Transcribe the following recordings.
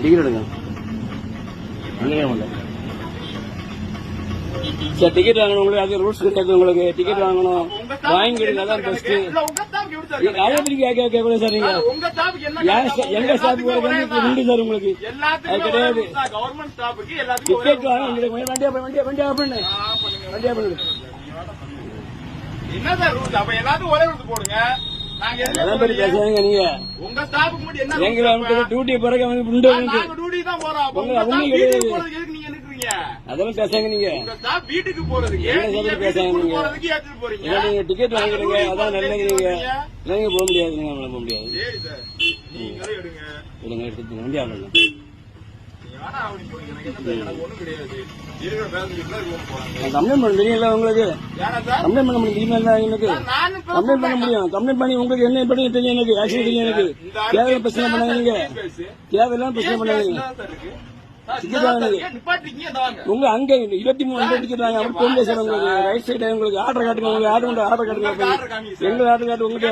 Ticket எடுங்க sir. Ticket வாங்கணும் உங்களுக்கு, அது ரூல்ஸ் கிடையாது. உங்களுக்கு டிக்கெட் வாங்கணும், வாங்கிடுங்க, அதான் பெஸ்ட். கேட்கக்கூடாது சார். நீங்க எங்க ஸ்டாஃப் உண்டு சார் உங்களுக்கு அது கிடையாது. டிக்கெட் வாங்க வண்டியா பண்ணு என்ன சார் ரூல்ஸ்? அப்ப எல்லாத்துக்கும் ஒரே ரூல்ஸ் போடுங்க. பேசுவாங்க நீங்க உங்க ஸ்டாஃபுக்கு மட்டும் என்ன எங்க டியூட்டி பிறகு உண்டு டியூட்டி தான் போறோம். நீங்க நிக்கிறீங்க அதெல்லாம் பேசாங்க. நீங்க உங்க ஸ்டாஃப் வீட்டுக்கு போறதுக்கு பேசாங்க. நீங்க போறதுக்கு ஏத்துட்டு போறீங்க. நீங்க டிக்கெட் வாங்கிடுங்க, அதான் நல்லது. நீங்க நீங்க போக முடியாது, நீங்க போக முடியாது. சரி சார், நீங்களே எடுங்க எடுத்துட்டு வண்டி ஆகணும். ஒண்ணும் கிடையாது. கம்ப்ளைண்ட் பண்ண தெரியுங்களா உங்களுக்கு? கம்ப்ளைண்ட் பண்ண முடியும் எனக்கு. கம்ப்ளைண்ட் பண்ண முடியும். கம்ப்ளைண்ட் பண்ணி உங்களுக்கு என்ன பண்ணி தெரியும் எனக்கு. ஆக்சிடென்ட் தெரியும் எனக்கு. தேவையான பிரச்சனை பண்ணாங்க. நீங்க தேவையில்லாம பிரச்சனை பண்ணாங்க. உங்க அங்க 23 டிக்கெட் வாங்க. அப்படி போக முடியாது சார். உங்களுக்கு ரைட் சைடு உங்களுக்கு ஆர்டர் காட்டுங்க. உங்களுக்கு ஆர்டர் காட்டுங்க. எங்க ஆர்டர் காட்டு உங்ககிட்ட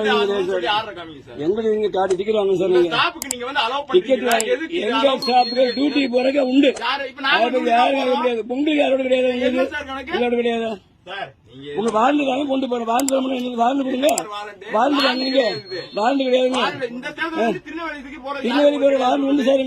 எங்களுக்கு நீங்க காட்டு டிக்கெட் வாங்க சார். நீங்க டிக்கெட் எங்க ஸ்டாஃப்க்கு டியூட்டி போறதுக்கு உண்டு. யாரும் கிடையாது. உங்களுக்கு யாரோட கிடையாது. எங்களோட கிடையாது. உங்க வாழ்ந்து வாங்க கொண்டு போறோம். வாழ்ந்து வாழ்ந்து கொடுங்க. வாழ்ந்து வாங்க. நீங்க வாழ்ந்து கிடையாதுங்க. திருநெல்வேலி போற வாழ்ந்து வந்து சார்.